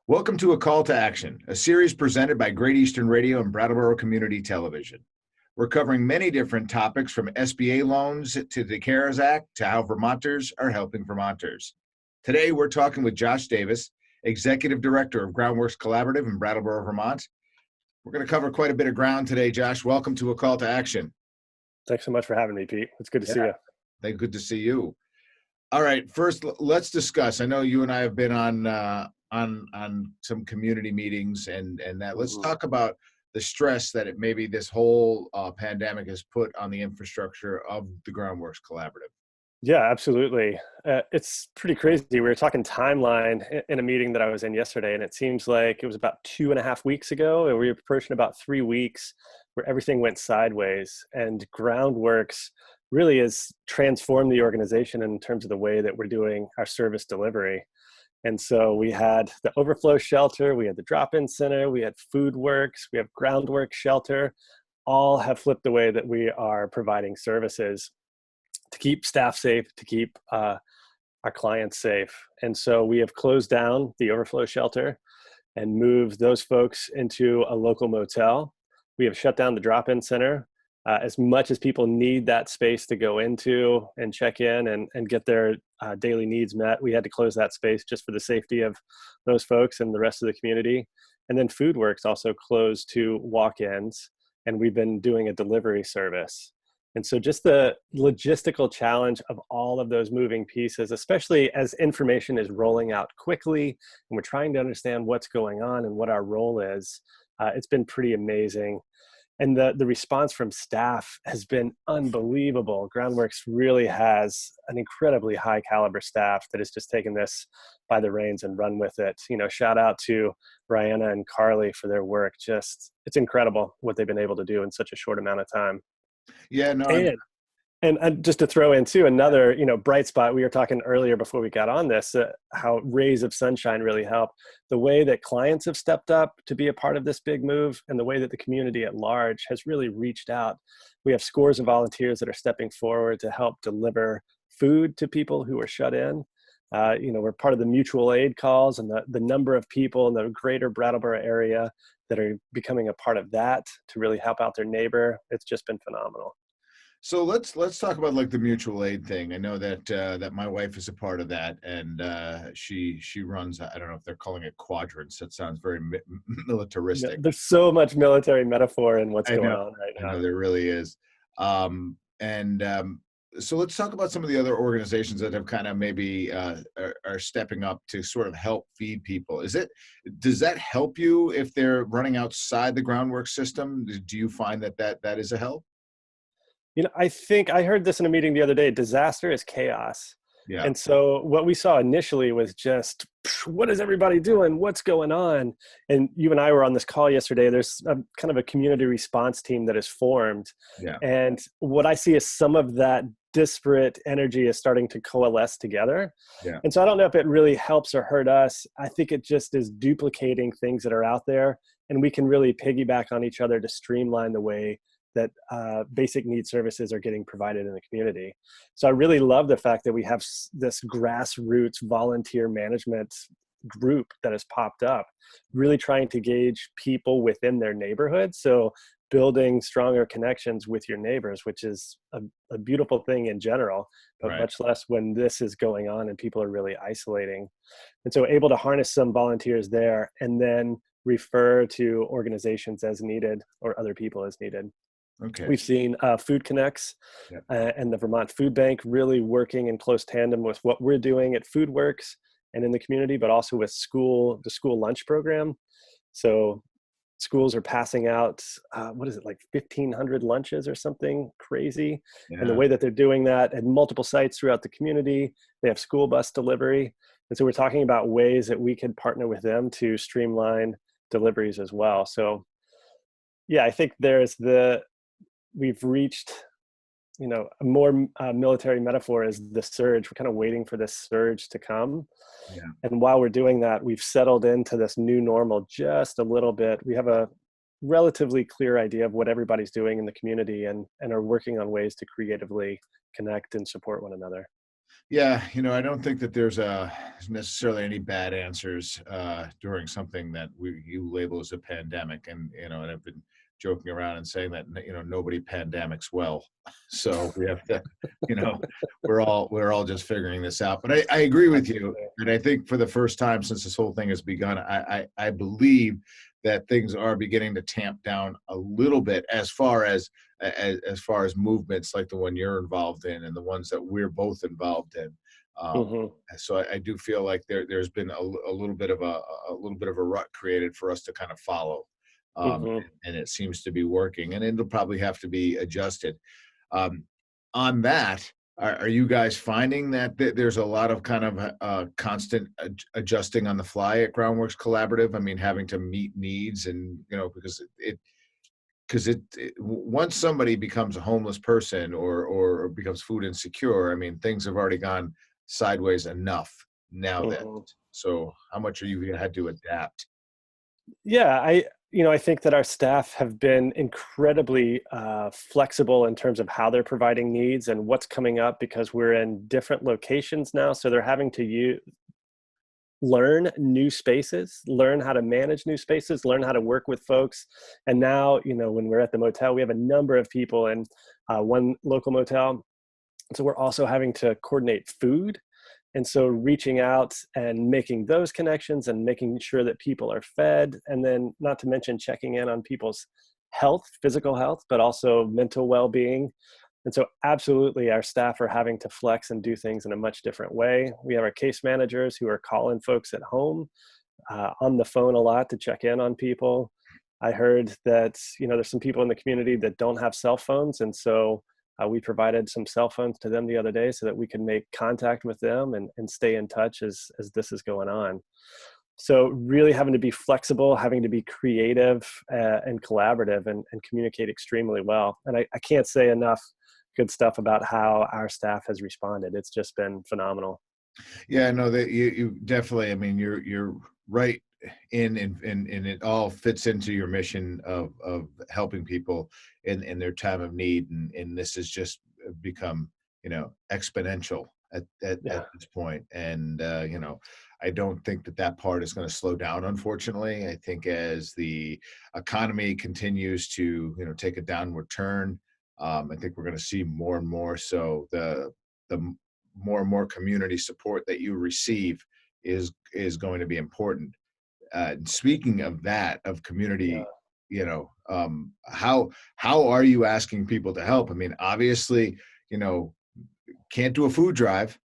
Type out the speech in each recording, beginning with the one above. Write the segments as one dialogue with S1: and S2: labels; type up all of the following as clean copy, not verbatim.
S1: Welcome to A Call to Action, a series presented by Great Eastern Radio and Brattleboro Community Television. We're covering many different topics from SBA loans to the CARES Act to how Vermonters are helping Vermonters. Today, we're talking with Josh Davis, Executive Director of Groundwork Collaborative in Brattleboro, Vermont. We're going to cover quite a bit of ground today, Josh. Welcome to A Call to Action.
S2: Thanks so much for having me, Pete. It's good to see you.
S1: Good to see you. All right, first, let's discuss. I know you and I have been on some community meetings and that. Let's talk about the stress that maybe this whole pandemic has put on the infrastructure of the Groundworks Collaborative.
S2: Yeah, absolutely. It's pretty crazy. We were talking timeline in a meeting that I was in yesterday, and it seems like it was about 2.5 weeks ago, and we were approaching about 3 weeks where everything went sideways. And Groundworks really has transformed the organization in terms of the way that we're doing our service delivery. And so we had the overflow shelter, we had the drop-in center, we had food works, we have groundwork shelter, all have flipped the way that we are providing services to keep staff safe, to keep our clients safe. And so we have closed down the overflow shelter and moved those folks into a local motel. We have shut down the drop-in center. As much as people need that space to go into and check in and get their daily needs met, we had to close that space just for the safety of those folks and the rest of the community. And then FoodWorks also closed to walk-ins, and we've been doing a delivery service. And so just the logistical challenge of all of those moving pieces, especially as information is rolling out quickly and we're trying to understand what's going on and what our role is, it's been pretty amazing. And the response from staff has been unbelievable. Groundworks really has an incredibly high caliber staff that has just taken this by the reins and run with it. You know, shout out to Brianna and Carly for their work. Just, it's incredible what they've been able to do in such a short amount of time.
S1: Yeah, no.
S2: And just to throw in too, another, bright spot, we were talking earlier before we got on this, how rays of sunshine really help. The way that clients have stepped up to be a part of this big move and the way that the community at large has really reached out. We have scores of volunteers that are stepping forward to help deliver food to people who are shut in. We're part of the mutual aid calls, and the number of people in the greater Brattleboro area that are becoming a part of that to really help out their neighbor. It's just been phenomenal.
S1: So let's talk about like the mutual aid thing. I know that my wife is a part of that, and she runs. I don't know if they're calling it quadrants. That sounds very militaristic.
S2: Yeah, there's so much military metaphor in what's going on right now.
S1: I know there really is. So let's talk about some of the other organizations that have kind of maybe are stepping up to sort of help feed people. Does that help you if they're running outside the groundwork system? Do you find that is a help?
S2: I think I heard this in a meeting the other day. Disaster is chaos.
S1: Yeah.
S2: And so what we saw initially was just, what is everybody doing? What's going on? And you and I were on this call yesterday. There's kind of a community response team that is formed.
S1: Yeah.
S2: And what I see is some of that disparate energy is starting to coalesce together.
S1: Yeah.
S2: And so I don't know if it really helps or hurt us. I think it just is duplicating things that are out there, and we can really piggyback on each other to streamline the way that basic needs services are getting provided in the community. So I really love the fact that we have this grassroots volunteer management group that has popped up, really trying to gauge people within their neighborhood. So building stronger connections with your neighbors, which is a beautiful thing in general, but
S1: right.
S2: Much less when this is going on and people are really isolating. And so able to harness some volunteers there and then refer to organizations as needed or other people as needed.
S1: Okay.
S2: We've seen Food Connects and the Vermont Food Bank really working in close tandem with what we're doing at FoodWorks and in the community, but also with the school lunch program. So schools are passing out, 1,500 lunches or something crazy.
S1: Yeah.
S2: And the way that they're doing that at multiple sites throughout the community, they have school bus delivery. And so we're talking about ways that we can partner with them to streamline deliveries as well. So yeah, I think we've reached, a more military metaphor is the surge. We're kind of waiting for this surge to come.
S1: Yeah.
S2: And while we're doing that, we've settled into this new normal just a little bit. We have a relatively clear idea of what everybody's doing in the community and are working on ways to creatively connect and support one another.
S1: Yeah, I don't think that there's necessarily any bad answers during something that you label as a pandemic, and I've been joking around and saying that nobody pandemics well, so we have to, you know, we're all just figuring this out. But I agree with you,
S2: Absolutely.
S1: and I think for the first time since this whole thing has begun, I believe that things are beginning to tamp down a little bit as far as movements like the one you're involved in and the ones that we're both involved in. Um,
S2: Hmm.
S1: so I do feel like there's been a little bit of a little bit of a rut created for us to kind of follow, um,
S2: Hmm.
S1: and it seems to be working, and it'll probably have to be adjusted. Um, on that, are you guys finding that there's a lot of kind of constant adjusting on the fly at Groundworks Collaborative? I mean, having to meet needs, and once somebody becomes a homeless person or becomes food insecure, I mean, things have already gone sideways enough now that.
S2: Hmm.
S1: So how much are you had to adapt?
S2: Yeah, I think that our staff have been incredibly flexible in terms of how they're providing needs and what's coming up because we're in different locations now. So they're having to learn new spaces, learn how to manage new spaces, learn how to work with folks. And now, when we're at the motel, we have a number of people in one local motel. So we're also having to coordinate food. And so reaching out and making those connections and making sure that people are fed, and then not to mention checking in on people's health, physical health, but also mental well-being. And so absolutely our staff are having to flex and do things in a much different way. We have our case managers who are calling folks at home on the phone a lot to check in on people. I heard that, there's some people in the community that don't have cell phones. And so we provided some cell phones to them the other day so that we can make contact with them and stay in touch as this is going on. So really having to be flexible, having to be creative and collaborative and communicate extremely well. And I can't say enough good stuff about how our staff has responded. It's just been phenomenal.
S1: Yeah, no, that you definitely. I mean, you're right and it all fits into your mission of helping people in their time of need, and this has just become exponential at
S2: Yeah.
S1: this point. And I don't think that part is going to slow down. Unfortunately, I think as the economy continues to take a downward turn, I think we're going to see more and more. So the more and more community support that you receive is going to be important. Speaking of that, of
S2: Yeah.
S1: community, how are you asking people to help? I mean, obviously, you know, can't do a food drive.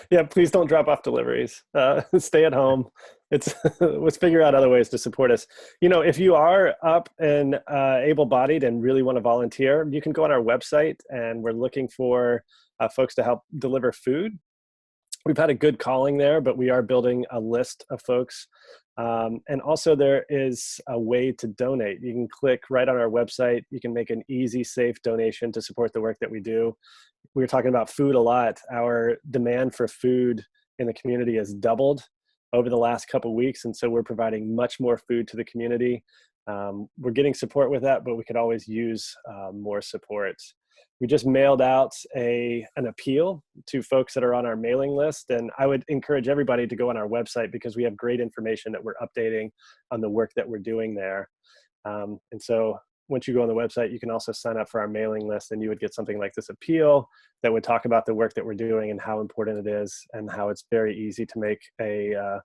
S2: Yeah, please don't drop off deliveries. Stay at home. It's let's figure out other ways to support us. If you are up and able-bodied and really want to volunteer, you can go on our website, and we're looking for folks to help deliver food. We've had a good calling there, but we are building a list of folks. And also there is a way to donate. You can click right on our website. You can make an easy, safe donation to support the work that we do. We were talking about food a lot. Our demand for food in the community has doubled over the last couple of weeks. And so we're providing much more food to the community. We're getting support with that, but we could always use more support. We just mailed out an appeal to folks that are on our mailing list. And I would encourage everybody to go on our website because we have great information that we're updating on the work that we're doing there. And so once you go on the website, you can also sign up for our mailing list, and you would get something like this appeal that would talk about the work that we're doing and how important it is and how it's very easy to make a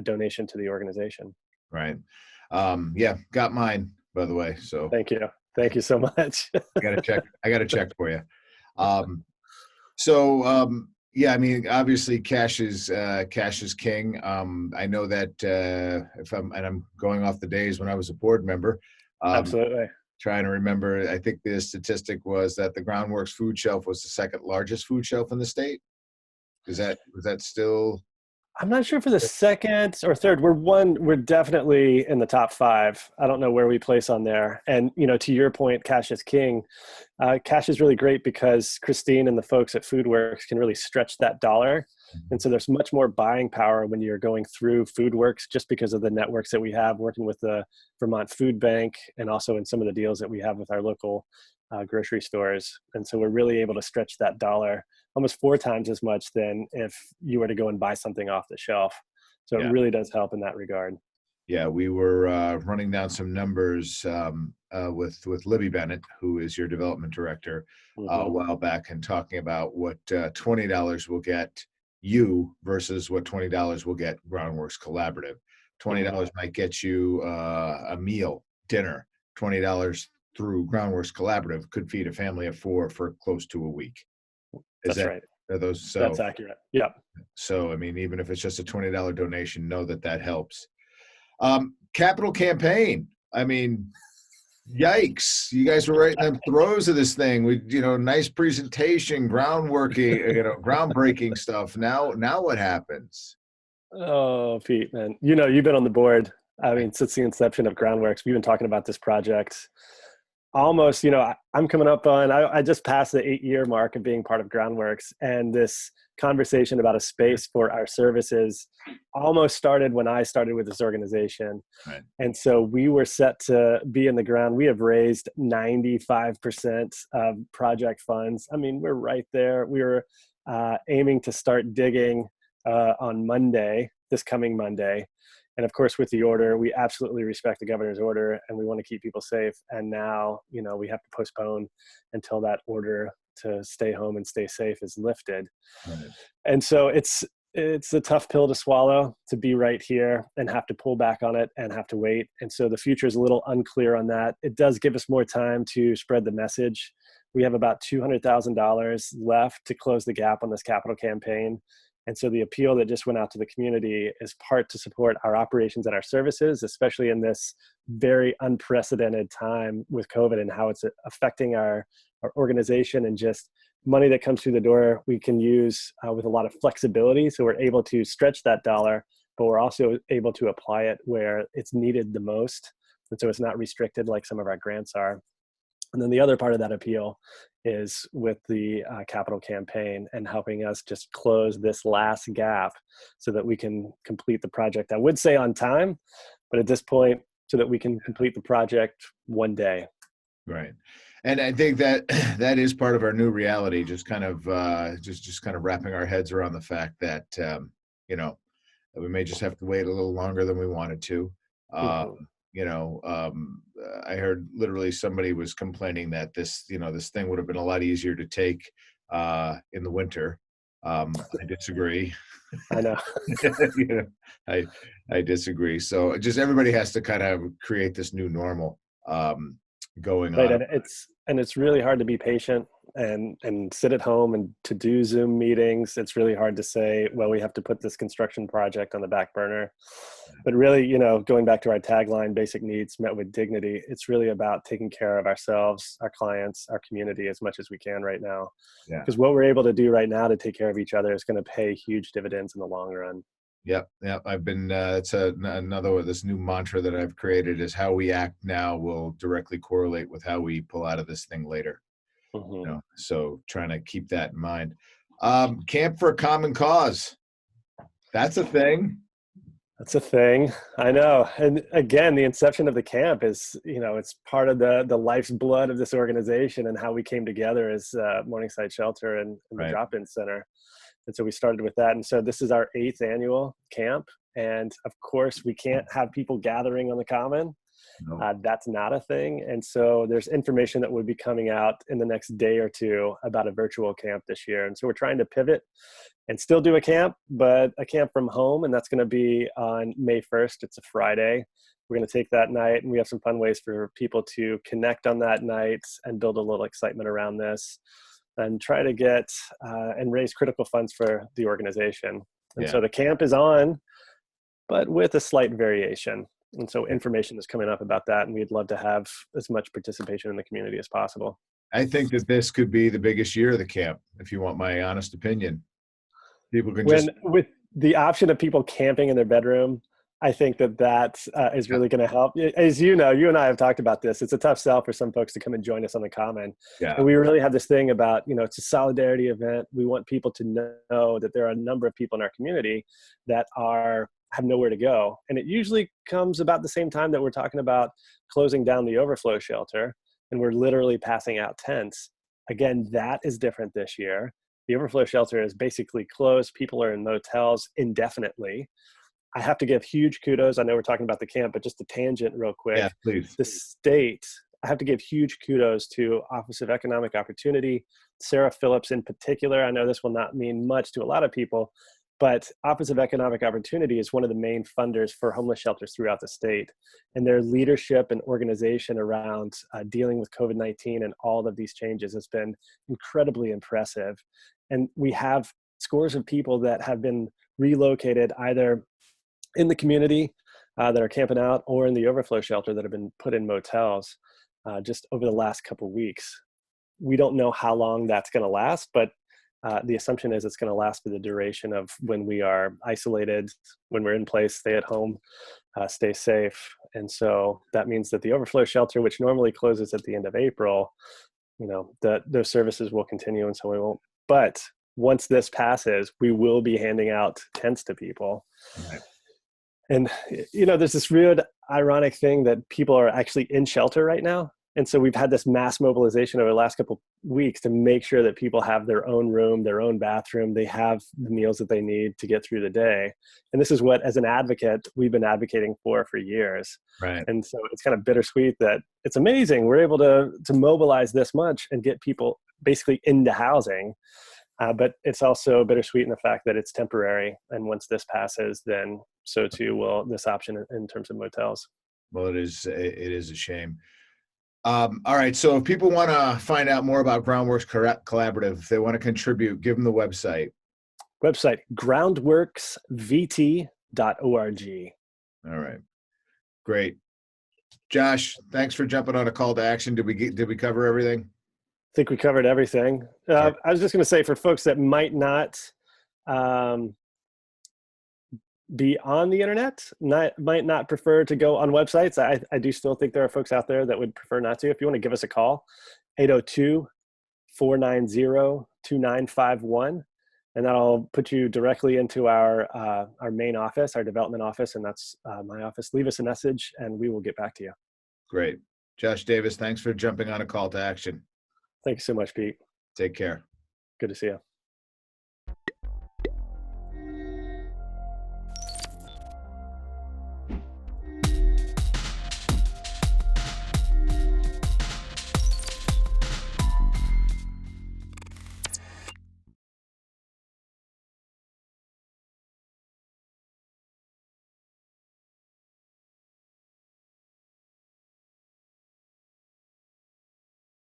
S2: donation to the organization.
S1: Right. Yeah, got mine, by the way. So
S2: Thank you. Thank you so much.
S1: I got to check for you. Um, yeah, I mean, obviously cash is king. I know that if I'm going off the days when I was a board member, um,
S2: Absolutely.
S1: trying to remember, I think the statistic was that the Groundworks food shelf was the second largest food shelf in the state. Was that still?
S2: I'm not sure for the second or third. We're definitely in the top five. I don't know where we place on there. And, to your point, cash is king. Cash is really great because Christine and the folks at FoodWorks can really stretch that dollar. And so there's much more buying power when you're going through FoodWorks just because of the networks that we have working with the Vermont Food Bank and also in some of the deals that we have with our local grocery stores. And so we're really able to stretch that dollar almost 4 times as much than if you were to go and buy something off the shelf. So it
S1: Yeah.
S2: really does help in that regard.
S1: Yeah, we were running down some numbers with Libby Bennett, who is your development director, a
S2: Hmm.
S1: while back, and talking about what $20 will get you versus what $20 will get Groundworks Collaborative. $20 might get you a meal, dinner. $20 through Groundworks Collaborative could feed a family of 4 for close to a week. Is
S2: That's
S1: that
S2: right.
S1: are those so?
S2: That's accurate. Yep.
S1: So I mean, even if it's just a $20 donation, know that that helps. Capital campaign. I mean, yikes! You guys were right in the throes of this thing. We, nice presentation, groundbreaking stuff. Now what happens?
S2: Oh, Pete, man, you've been on the board. I mean, since the inception of Groundworks, we've been talking about this project. Almost, I'm coming up on, I just passed the 8-year mark of being part of Groundworks, and this conversation about a space for our services almost started when I started with this organization.
S1: Right.
S2: And so we were set to be in the ground. We have raised 95% of project funds. I mean, we're right there. We were aiming to start digging on Monday, this coming Monday. And of course, with the order, we absolutely respect the governor's order and we want to keep people safe. And now, we have to postpone until that order to stay home and stay safe is lifted.
S1: Right.
S2: And so it's a tough pill to swallow, to be right here and have to pull back on it and have to wait. And so the future is a little unclear on that. It does give us more time to spread the message. We have about $200,000 left to close the gap on this capital campaign. And so the appeal that just went out to the community is part to support our operations and our services, especially in this very unprecedented time with COVID and how it's affecting our organization, and just money that comes through the door we can use with a lot of flexibility. So we're able to stretch that dollar, but we're also able to apply it where it's needed the most. And so it's not restricted like some of our grants are. And then the other part of that appeal is with the capital campaign and helping us just close this last gap so that we can complete the project. I would say on time, but at this point, so that we can complete the project one day.
S1: Right. And I think that that is part of our new reality, just kind of wrapping our heads around the fact that, we may just have to wait a little longer than we wanted to. I heard literally somebody was complaining that this thing would have been a lot easier to take in the winter. I disagree.
S2: I know.
S1: I disagree. So just everybody has to kind of create this new normal going
S2: Right,
S1: on.
S2: and it's really hard to be patient and sit at home and to do Zoom meetings. It's really hard to say, well, we have to put this construction project on the back burner. But really, going back to our tagline, basic needs met with dignity, it's really about taking care of ourselves, our clients, our community as much as we can right now.
S1: Yeah.
S2: Because what we're able to do right now to take care of each other is going to pay huge dividends in the long run.
S1: Yep. I've been. It's another this new mantra that I've created is how we act now will directly correlate with how we pull out of this thing later.
S2: Mm-hmm.
S1: So trying to keep that in mind. Camp for a common cause. That's a thing.
S2: That's a thing. I know. And again, the inception of the camp is, it's part of the life's blood of this organization and how we came together as Morningside Shelter and the Drop-In Center. And so we started with that. And so this is our 8th annual camp. And of course, we can't have people gathering on the common. No. That's not a thing. And so there's information that will be coming out in the next day or two about a virtual camp this year. And so we're trying to pivot and still do a camp, but a camp from home. And that's going to be on May 1st. It's a Friday. We're going to take that night, and we have some fun ways for people to connect on that night and build a little excitement around this and try to get and raise critical funds for the organization. And so the camp is on, but with a slight variation. And so information is coming up about that, and we'd love to have as much participation in the community as possible.
S1: I think that this could be the biggest year of the camp, if you want my honest opinion. People can
S2: with the option of people camping in their bedroom, I think that is really going to help. As you know, you and I have talked about this. It's a tough sell for some folks to come and join us on the common.
S1: Yeah.
S2: And we really have this thing about, it's a solidarity event. We want people to know that there are a number of people in our community that have nowhere to go. And it usually comes about the same time that we're talking about closing down the overflow shelter, and we're literally passing out tents. Again, that is different this year. The overflow shelter is basically closed. People are in motels indefinitely. I have to give huge kudos. I know we're talking about the camp, but just a tangent real quick.
S1: Yeah, please.
S2: The state, I have to give huge kudos to Office of Economic Opportunity, Sarah Phillips in particular. I know this will not mean much to a lot of people, but Office of Economic Opportunity is one of the main funders for homeless shelters throughout the state. And their leadership and organization around dealing with COVID-19 and all of these changes has been incredibly impressive. And we have scores of people that have been relocated either in the community that are camping out or in the overflow shelter that have been put in motels just over the last couple of weeks. We don't know how long that's going to last, but the assumption is it's going to last for the duration of when we are isolated, when we're in place, stay at home, stay safe. And so that means that the overflow shelter, which normally closes at the end of April, those services will continue, and so we won't. But once this passes, we will be handing out tents to people.
S1: Right.
S2: And, there's this weird ironic thing that people are actually in shelter right now. And so we've had this mass mobilization over the last couple of weeks to make sure that people have their own room, their own bathroom, they have the meals that they need to get through the day. And this is what, as an advocate, we've been advocating for years.
S1: Right.
S2: And so it's kind of bittersweet that it's amazing we're able to mobilize this much and get people basically into housing. But it's also bittersweet in the fact that it's temporary. And once this passes, then so too will this option in terms of motels.
S1: Well, it is a shame. All right. So if people want to find out more about Groundworks Collaborative, if they want to contribute, give them the website.
S2: groundworksvt.org.
S1: All right. Great. Josh, thanks for jumping on a call to action. Did we cover everything?
S2: I think we covered everything. I was just going to say, for folks that might not be on the internet, might not prefer to go on websites, I do still think there are folks out there that would prefer not to. If you want to give us a call, 802-490-2951, and that'll put you directly into our main office, our development office, and that's my office. Leave us a message, and we will get back to you.
S1: Great. Josh Davis, thanks for jumping on a call to action.
S2: Thank you so much, Pete.
S1: Take care.
S2: Good to see you.